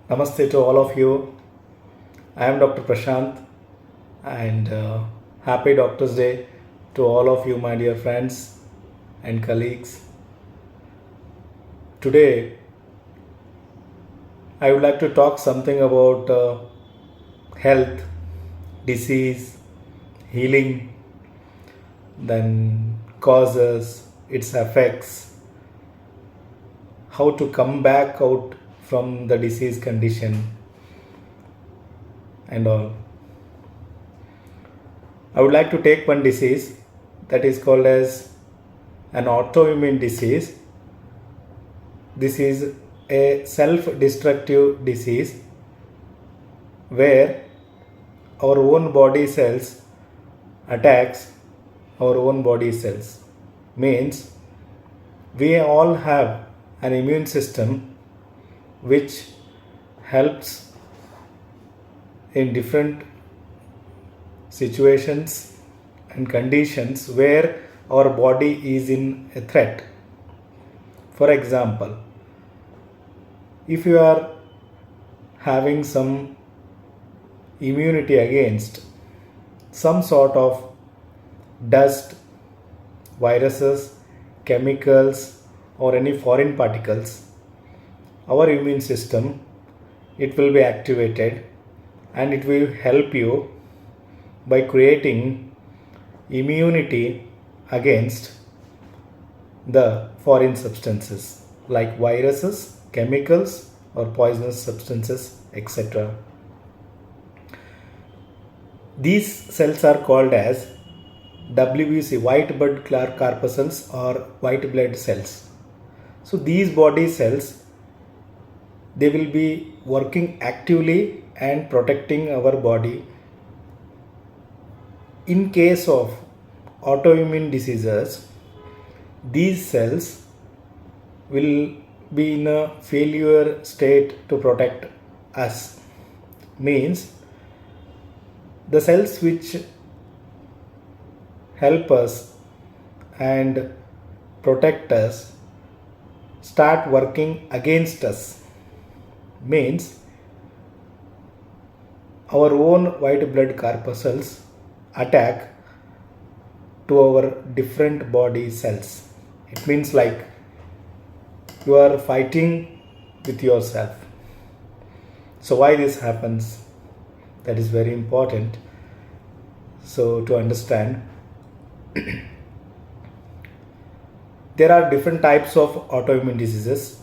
Namaste to all of you. I am Dr. Prashant and happy Doctor's Day to all of you, my dear friends and colleagues. Today, I would like to talk something about health, disease, healing, then causes, its effects, how to come back out from the disease condition, and all. I would like to take one disease that is called as an autoimmune disease. This is a self-destructive disease where our own body cells attacks our own body cells. Means we all have an immune system which helps in different situations and conditions where our body is in a threat. For example, if you are having some immunity against some sort of dust, viruses, chemicals, or any foreign particles, our immune system, it will be activated and it will help you by creating immunity against the foreign substances like viruses, chemicals, or poisonous substances, etc. These cells are called as WBC, white blood corpuscles, or white blood cells. So these body cells, they will be working actively and protecting our body. In case of autoimmune diseases, these cells will be in a failure state to protect us. Means the cells which help us and protect us start working against us. Means our own white blood corpuscles attack to our different body cells. It means like you are fighting with yourself. So why this happens? That is very important. So to understand, there are different types of autoimmune diseases.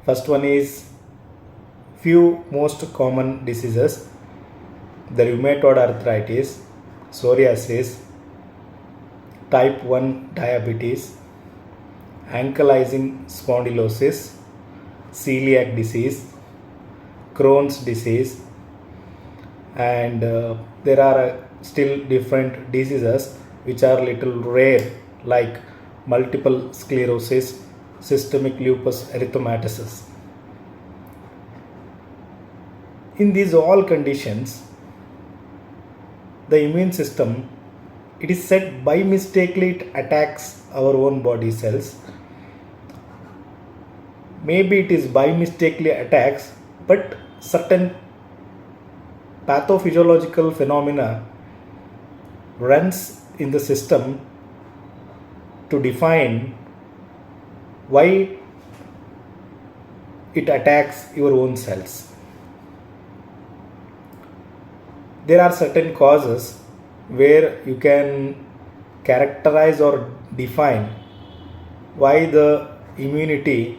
First one is few most common diseases: the rheumatoid arthritis, psoriasis, type 1 diabetes, ankylosing spondylosis, celiac disease, Crohn's disease, and there are still different diseases which are little rare like multiple sclerosis, systemic lupus erythematosus. In these all conditions, the immune system, it is said by mistakenly it attacks our own body cells. Maybe it is by mistakenly attacks, but certain pathophysiological phenomena runs in the system to define why it attacks your own cells. There are certain causes where you can characterize or define why the immunity,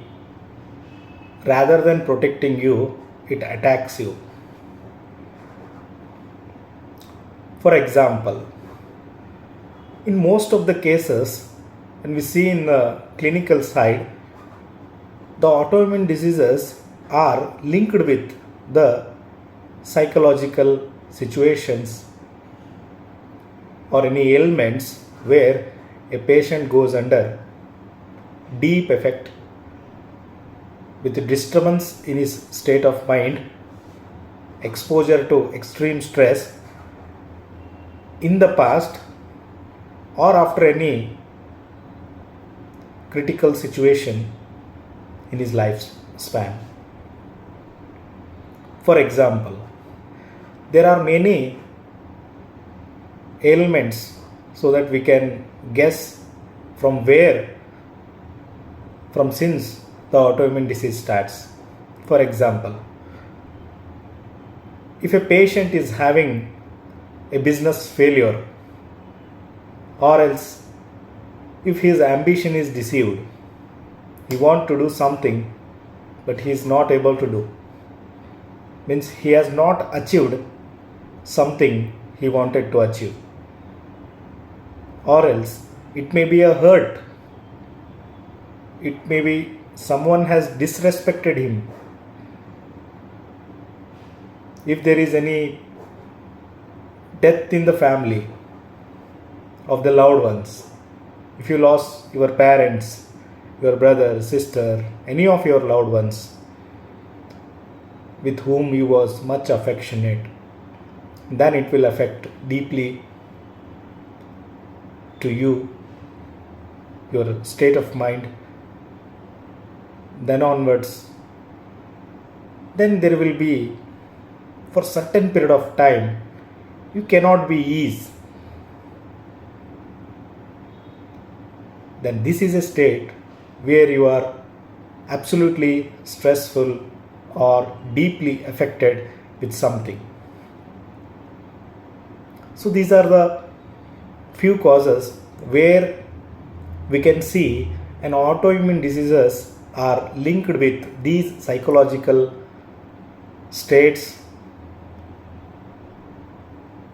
rather than protecting you, it attacks you. For example, in most of the cases, when we see in the clinical side, the autoimmune diseases are linked with the psychological situations or any ailments where a patient goes under deep effect with disturbance in his state of mind, exposure to extreme stress in the past or after any critical situation in his lifespan. For example, there are many ailments so that we can guess from where, from since the autoimmune disease starts. For example, if a patient is having a business failure, or else if his ambition is deceived, he wants to do something but he is not able to do, means he has not achieved something he wanted to achieve, or else it may be a hurt, it may be someone has disrespected him, if there is any death in the family of the loved ones, if you lost your parents, your brother, sister, any of your loved ones with whom you was much affectionate, then it will affect deeply to you, your state of mind. Then onwards, then there will be, for certain period of time, you cannot be ease. Then this is a state where you are absolutely stressful or deeply affected with something. So these are the few causes where we can see an autoimmune diseases are linked with these psychological states,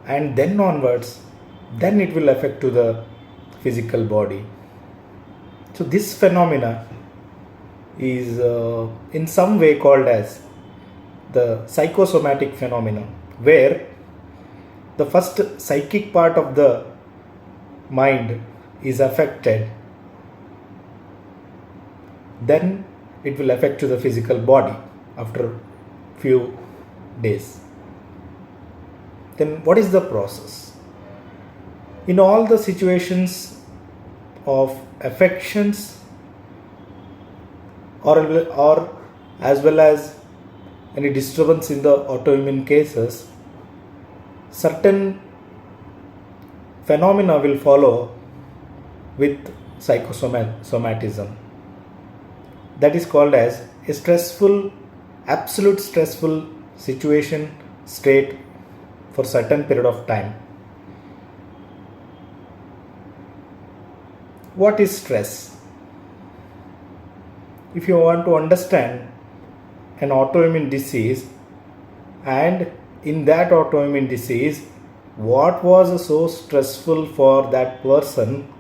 and then onwards, then it will affect to the physical body. So this phenomena is in some way called as the psychosomatic phenomena, where the first psychic part of the mind is affected, then it will affect to the physical body after few days. Then what is the process? In all the situations of affections or as well as any disturbance in the autoimmune cases, certain phenomena will follow with psychosomatism. That is called as a stressful, absolute stressful situation, state for certain period of time. What is stress? If you want to understand an autoimmune disease, and in that autoimmune disease, what was so stressful for that person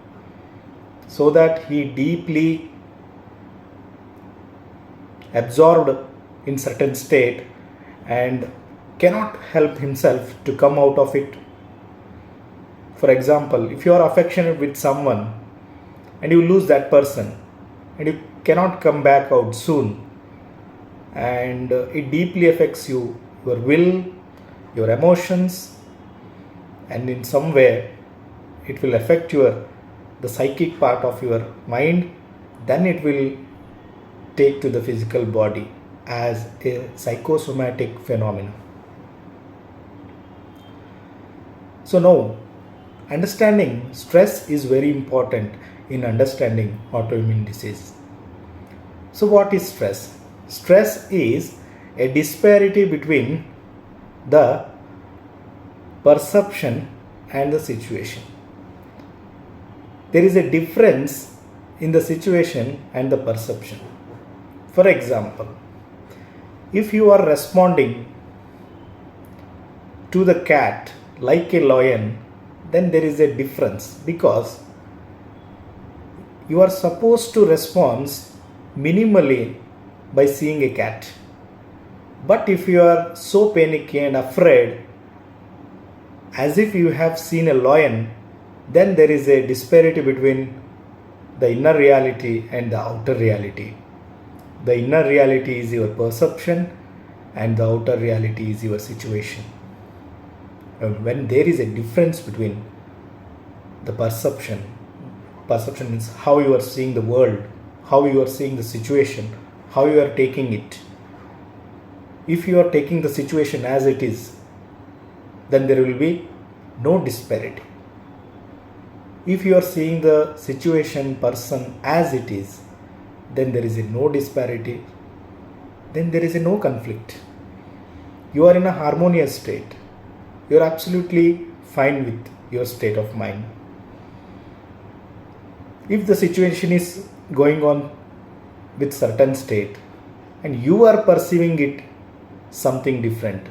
so that he deeply absorbed in certain state and cannot help himself to come out of it. For example, if you are affectionate with someone and you lose that person and you cannot come back out soon, and it deeply affects you, your will, your emotions, and in some way it will affect the psychic part of your mind, then it will take to the physical body as a psychosomatic phenomenon. So now, understanding stress is very important in understanding autoimmune disease. So what is stress? Stress is a disparity between the perception and the situation. There is a difference in the situation and the perception. For example, if you are responding to the cat like a lion, then there is a difference, because you are supposed to respond minimally by seeing a cat. But if you are so panicky and afraid as if you have seen a lion, then there is a disparity between the inner reality and the outer reality. The inner reality is your perception and the outer reality is your situation. And when there is a difference between the perception means how you are seeing the world, how you are seeing the situation, how you are taking it. If you are taking the situation as it is, then there will be no disparity. If you are seeing the situation, person as it is, then there is a no disparity, then there is a no conflict. You are in a harmonious state. You are absolutely fine with your state of mind. If the situation is going on with certain state and you are perceiving it something different,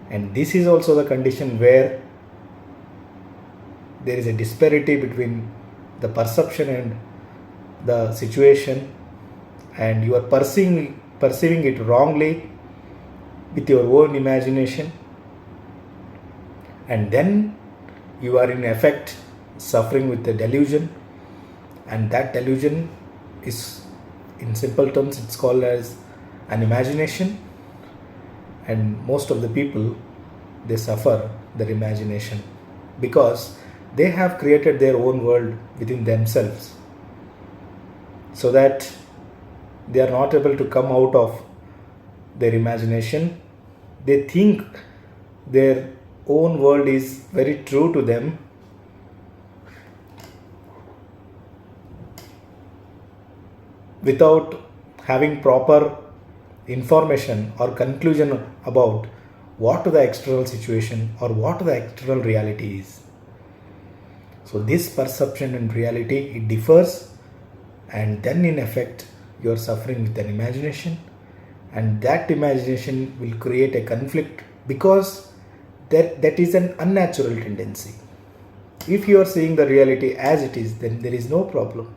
and this is also the condition where there is a disparity between the perception and the situation, and you are perceiving it wrongly with your own imagination, and then you are in effect suffering with the delusion, and that delusion is, in simple terms, it's called as an imagination. And most of the people, they suffer their imagination because they have created their own world within themselves, so that they are not able to come out of their imagination. They think their own world is very true to them, without having proper information or conclusion about what the external situation or what the external reality is. So this perception and reality, it differs, and then in effect you are suffering with an imagination, and that imagination will create a conflict because that is an unnatural tendency. If you are seeing the reality as it is, then there is no problem.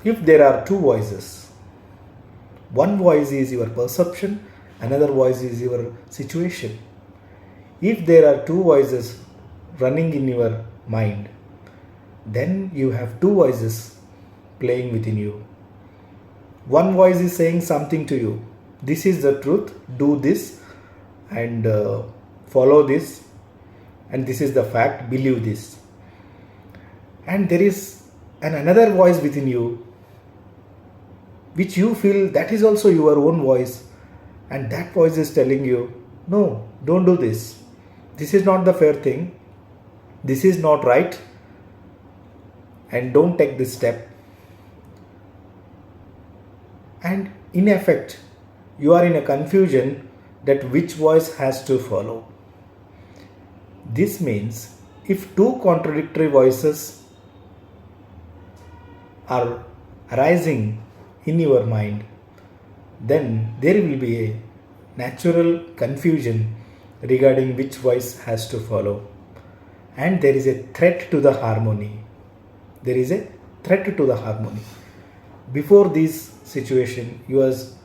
If there are two voices, one voice is your perception, another voice is your situation. If there are two voices running in your mind, then you have two voices playing within you. One voice is saying something to you. This is the truth, do this and follow this, and this is the fact, believe this. And there is another voice within you which you feel that is also your own voice, and that voice is telling you, no, don't do this. This is not the fair thing. This is not right, and don't take this step. And in effect, you are in a confusion that which voice has to follow. This means if two contradictory voices are arising in your mind, then there will be a natural confusion regarding which voice has to follow, and there is a threat to the harmony. There is a threat to the harmony. Before this situation, you was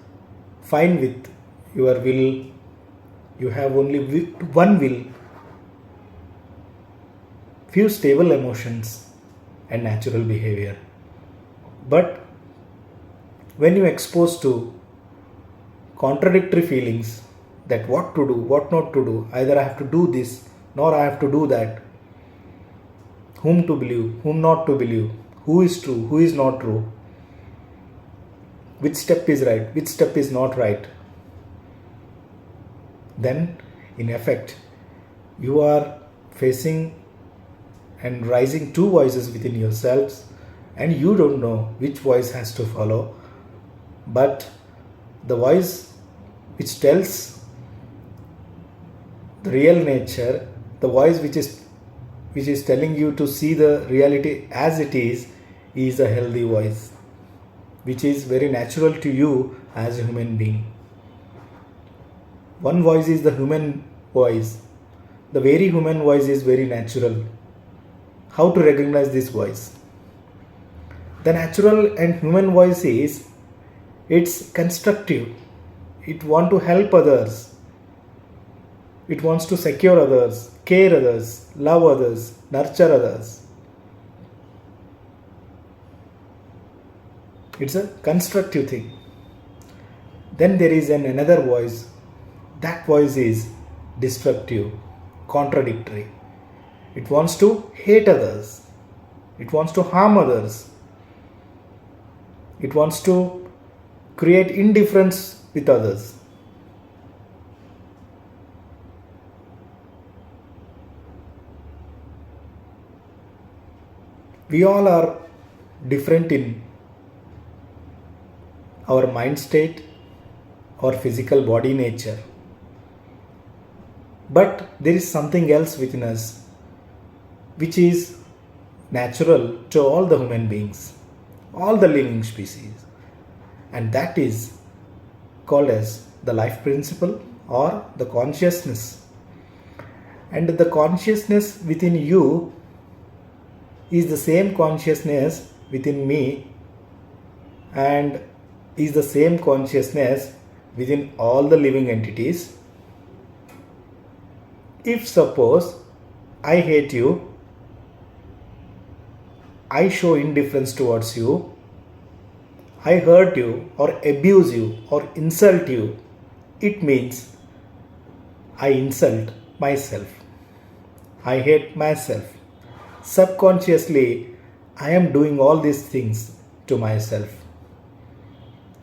fine with your will. You have only one will, few stable emotions and natural behavior. But when you expose to contradictory feelings, that what to do, what not to do, either I have to do this, nor I have to do that, whom to believe, whom not to believe, who is true, who is not true, which step is right, which step is not right, then in effect you are facing and rising two voices within yourselves, and you don't know which voice has to follow. But the voice which tells the real nature, the voice which is telling you to see the reality as it is a healthy voice, which is very natural to you as a human being. One voice is the human voice. The very human voice is very natural. How to recognize this voice? The natural and human voice is, it's constructive. It wants to help others. It wants to secure others, care others, love others, nurture others. It's a constructive thing. Then there is another voice. That voice is destructive, contradictory. It wants to hate others. It wants to harm others. It wants to create indifference with others. We all are different in our mind state, our physical body nature. But there is something else within us which is natural to all the human beings, all the living species, and that is called as the life principle or the consciousness. And the consciousness within you is the same consciousness within me and is the same consciousness within all the living entities. If suppose I hate you, I show indifference towards you, I hurt you or abuse you or insult you, it means I insult myself. I hate myself. Subconsciously, I am doing all these things to myself.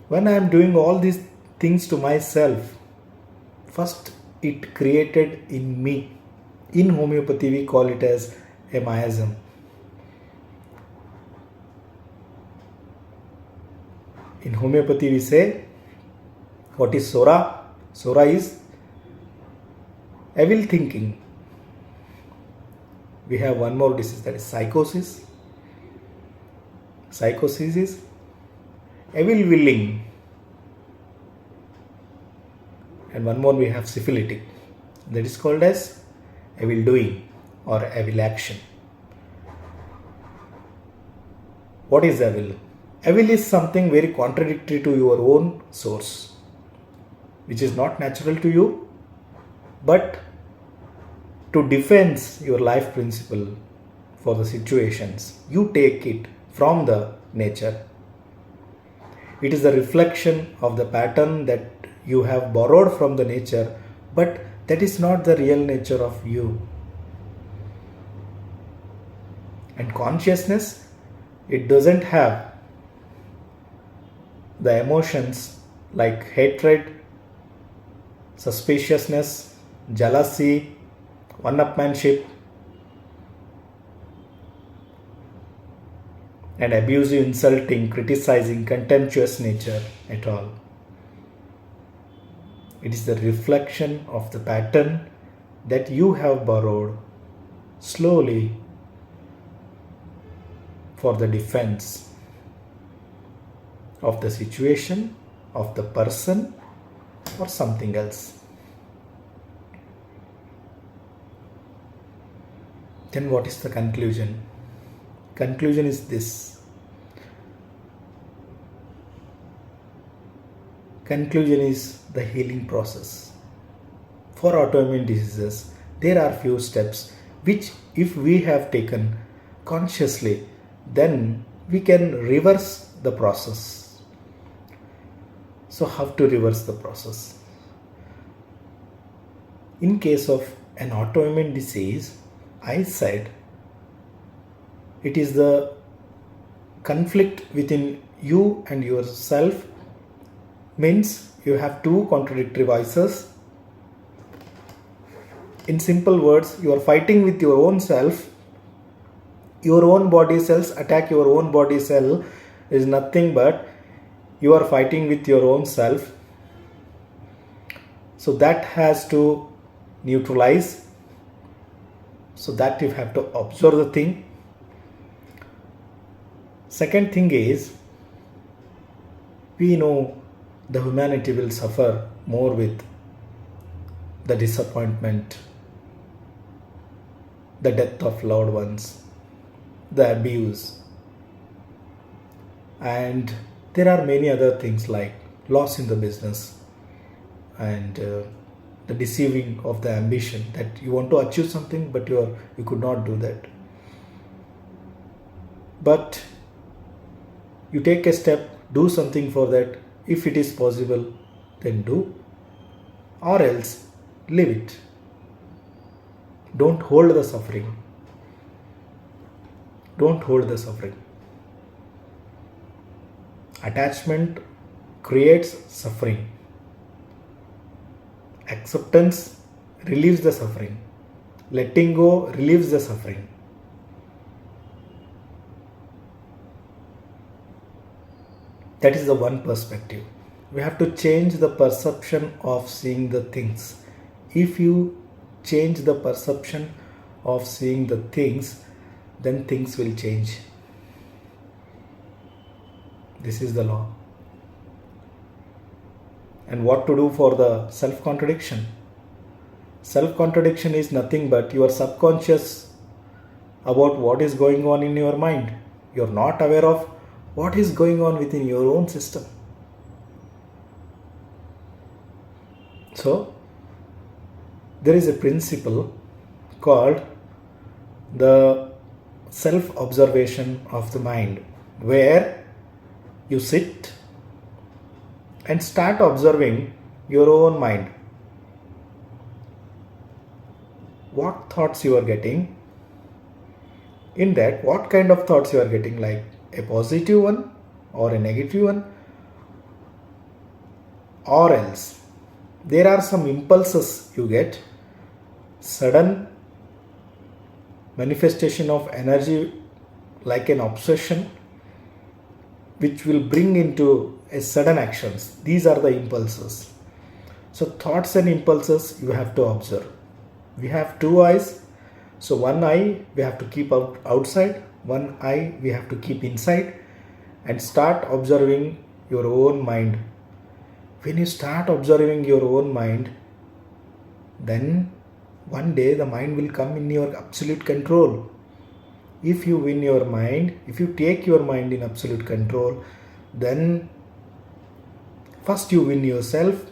When I am doing all these things to myself, first it created in me. In homeopathy, we call it as a miasm. In homeopathy, we say, what is Sora? Sora is evil thinking. We have one more disease, that is psychosis. Psychosis is evil willing. And one more we have syphilitic. That is called as evil doing or evil action. What is evil? Evil is something very contradictory to your own source, which is not natural to you, but to defend your life principle for the situations, you take it from the nature. It is the reflection of the pattern that you have borrowed from the nature, but that is not the real nature of you. And consciousness, it doesn't have the emotions like hatred, suspiciousness, jealousy, one-upmanship, and abusive, insulting, criticizing, contemptuous nature at all. It is the reflection of the pattern that you have borrowed slowly for the defense of the situation, of the person, or something else. Then what is the conclusion? Conclusion is this. Conclusion is the healing process. For autoimmune diseases, there are few steps which if we have taken consciously, then we can reverse the process. So how to reverse the process? In case of an autoimmune disease, I said it is the conflict within you and yourself, means you have two contradictory voices. In simple words, you are fighting with your own self. Your own body cells attack your own body cell is nothing but you are fighting with your own self. So that has to neutralize. So that you have to observe the thing. Second thing is, we know the humanity will suffer more with the disappointment, the death of loved ones, the abuse, and there are many other things like loss in the business and the deceiving of the ambition that you want to achieve something but you could not do that. But you take a step, do something for that. If it is possible, then do, or else leave it. Don't hold the suffering. Don't hold the suffering. Attachment creates suffering. Acceptance relieves the suffering. Letting go relieves the suffering. That is the one perspective. We have to change the perception of seeing the things. If you change the perception of seeing the things, then things will change. This is the law. And what to do for the self-contradiction? Self-contradiction is nothing but your subconscious about what is going on in your mind. You are not aware of what is going on within your own system. So, there is a principle called the self-observation of the mind, where you sit and start observing your own mind. What thoughts you are getting? In that, what kind of thoughts you are getting, like a positive one or a negative one? Or else, there are some impulses you get, sudden manifestation of energy like an obsession, which will bring into a sudden actions. These are the impulses. So thoughts and impulses you have to observe. We have two eyes. So one eye we have to keep outside, one eye we have to keep inside, and start observing your own mind. When you start observing your own mind, then one day the mind will come in your absolute control. If you win your mind, if you take your mind in absolute control, then first you win yourself,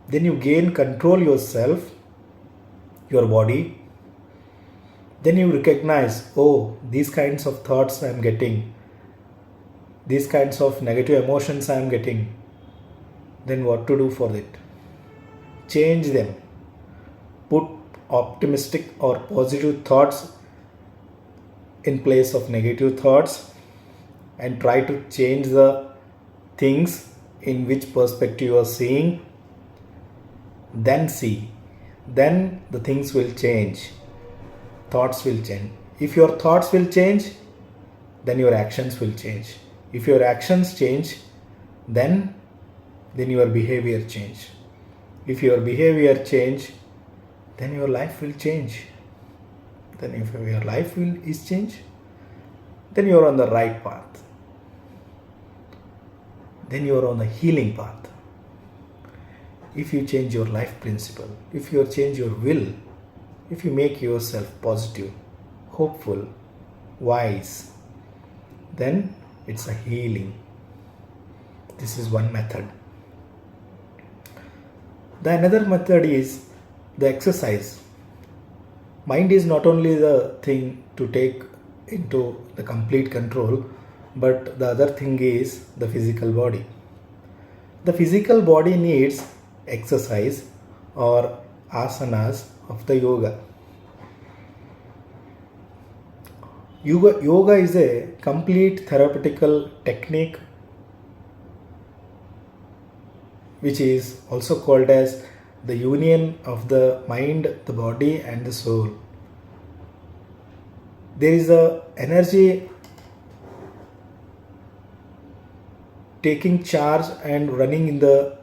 then you gain control yourself, your body, then you recognize, oh, these kinds of thoughts I am getting, these kinds of negative emotions I am getting. Then what to do for it? Change them. Put optimistic or positive thoughts in place of negative thoughts, and try to change the things in which perspective you are seeing. Then see. Then the things will change. Thoughts will change. If your thoughts will change, then your actions will change. If your actions change, then your behavior change. If your behavior change, then your life will change. Then if your life is change, then you are on the right path. Then you are on the healing path. If you change your life principle, if you change your will, if you make yourself positive, hopeful, wise, then it's a healing. This is one method. The another method is the exercise. Mind is not only the thing to take into the complete control, but the other thing is the physical body. The physical body needs exercise or asanas of the yoga. Yoga is a complete therapeutical technique, which is also called as the union of the mind, the body and the soul. There is a energy taking charge and running in the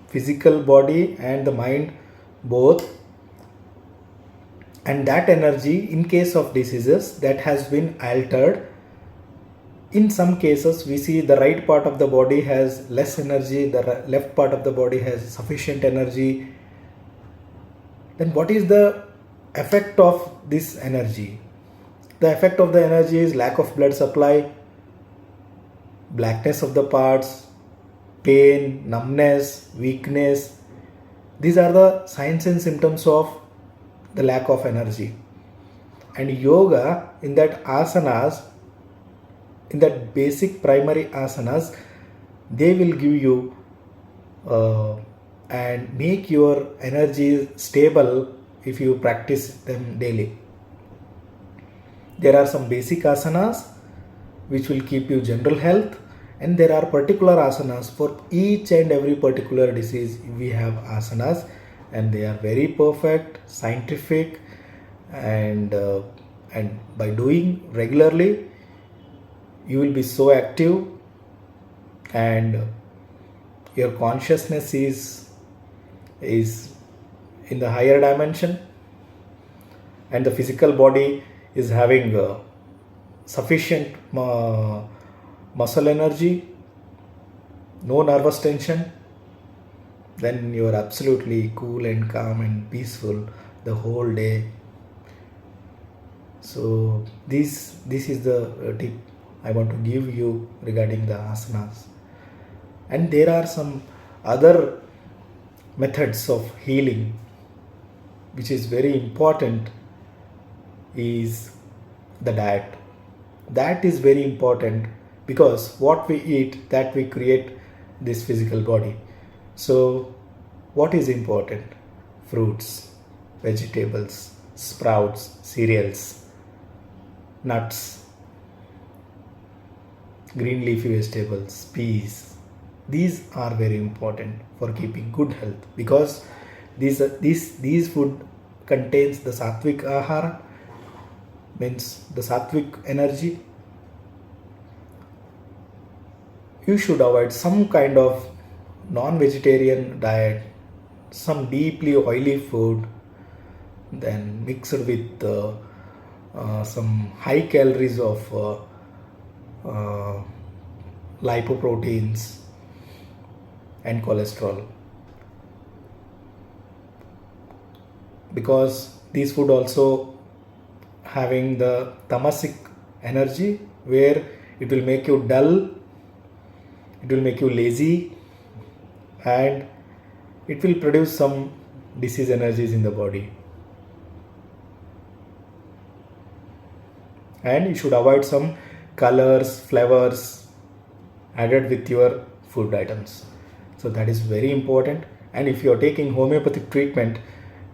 physical body and the mind both, and that energy, in case of diseases, that has been altered. In some cases we see the right part of the body has less energy, the left part of the body has sufficient energy. Then what is the effect of this energy? The effect of the energy is lack of blood supply, blackness of the parts, pain, numbness, weakness. These are the signs and symptoms of the lack of energy. And yoga, in that asanas, in that basic primary asanas, they will give you and make your energy stable if you practice them daily. There are some basic asanas which will keep you general health, and there are particular asanas for each and every particular disease. We have asanas, and they are very perfect, scientific, and by doing regularly you will be so active, and your consciousness is in the higher dimension, and the physical body is having sufficient muscle energy, no nervous tension. Then you are absolutely cool and calm and peaceful the whole day. So this is the tip I want to give you regarding the asanas. And there are some other methods of healing which is very important, is the diet. That is very important, because what we eat, that we create this physical body. So what is important? Fruits, vegetables, sprouts, cereals, nuts, green leafy vegetables, peas. These are very important for keeping good health, because these food contains the sattvic ahara, means the sattvic energy. You should avoid some kind of non-vegetarian diet, some deeply oily food, then mixed with some high calories of lipoproteins and cholesterol, because these food also having the tamasic energy, where it will make you dull, it will make you lazy, and it will produce some disease energies in the body. And you should avoid some colors, flavors added with your food items. So that is very important. And if you are taking homeopathic treatment,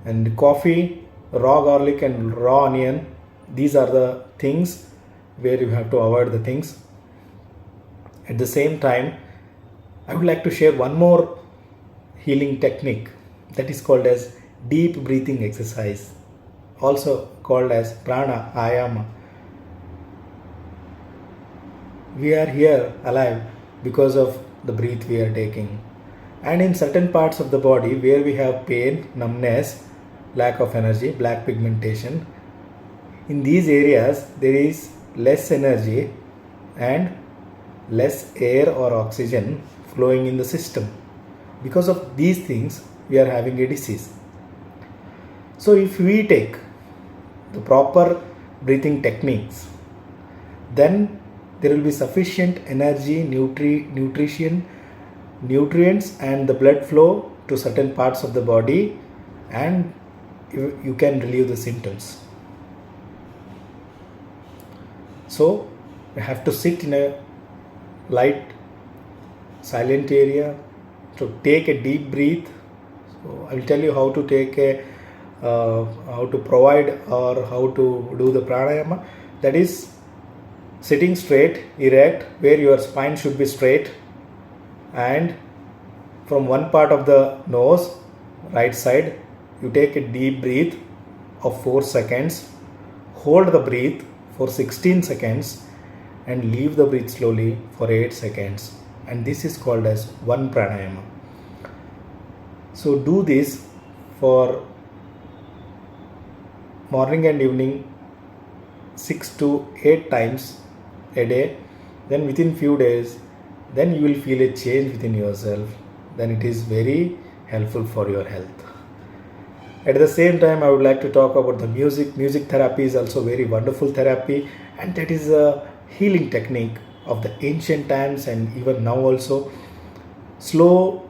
and coffee, raw garlic and raw onion, these are the things where you have to avoid the things. At the same time, I would like to share one more healing technique, that is called as deep breathing exercise, also called as prana ayama. We are here alive because of the breath we are taking. And in certain parts of the body where we have pain, numbness, lack of energy, black pigmentation, in these areas there is less energy and less air or oxygen flowing in the system. Because of these things, we are having a disease. So if we take the proper breathing techniques, then there will be sufficient energy, nutrition, nutrients and the blood flow to certain parts of the body, and you can relieve the symptoms. So you have to sit in a light, silent area to take a deep breath. So I will tell you how to take how to provide or how to do the pranayama. That is sitting straight, erect, where your spine should be straight, and from one part of the nose, right side, you take a deep breath of 4 seconds, hold the breath for 16 seconds and leave the breath slowly for 8 seconds, and this is called as one pranayama. So do this for morning and evening 6 to 8 times a day. Then within few days, then you will feel a change within yourself. Then it is very helpful for your health. At the same time, I would like to talk about the music. Music therapy is also very wonderful therapy, and that is a healing technique of the ancient times and even now also. Slow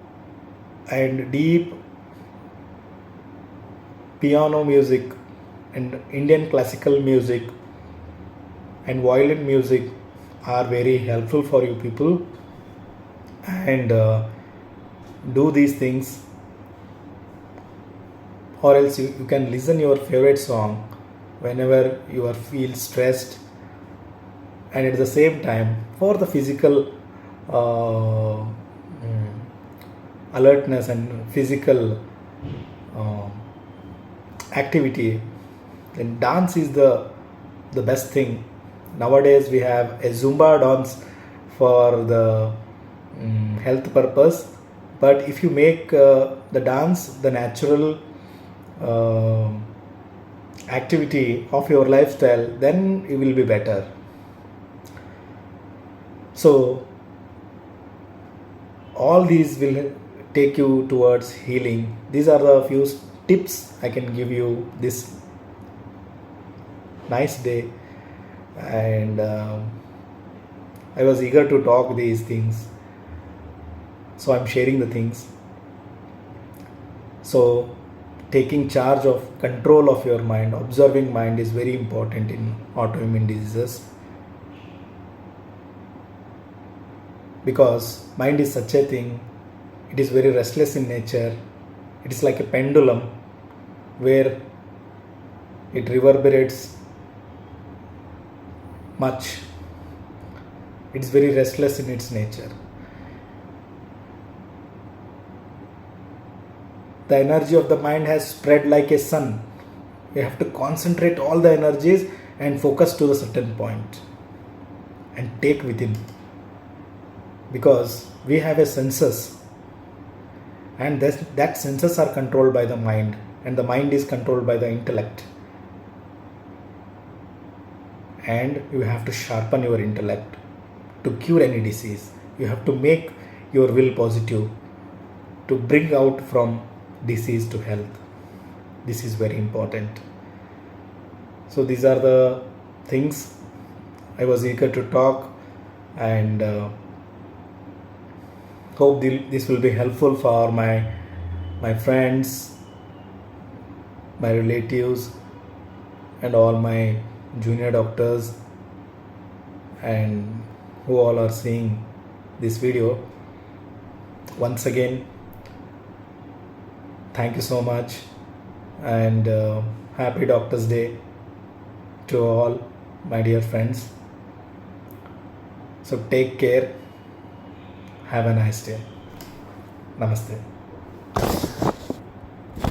and deep piano music and Indian classical music and violin music are very helpful for you people, and do these things, or else you can listen your favorite song whenever you are feel stressed, and at the same time for the physical alertness and physical uh, activity, then dance is the best thing. Nowadays we have a Zumba dance for the health purpose, but if you make the dance the natural uh, activity of your lifestyle, then it will be better. So all these will take you towards healing. These are the few tips I can give you this nice day, and I was eager to talk these things, so I'm sharing the things. So taking charge of control of your mind, observing mind is very important in autoimmune diseases, because mind is such a thing, it is very restless in nature. It is like a pendulum where it reverberates much. It is very restless in its nature. The energy of the mind has spread like a sun. You have to concentrate all the energies and focus to a certain point and take within, because we have a senses, and that senses are controlled by the mind, and the mind is controlled by the intellect, and you have to sharpen your intellect to cure any disease. You have to make your will positive to bring out from disease to health. This is very important. So these are the things I was eager to talk, and hope this will be helpful for my friends, my relatives, and all my junior doctors, and who all are seeing this video. Once again, thank you so much, and happy Doctors Day to all my dear friends. So take care. Have a nice day. Namaste.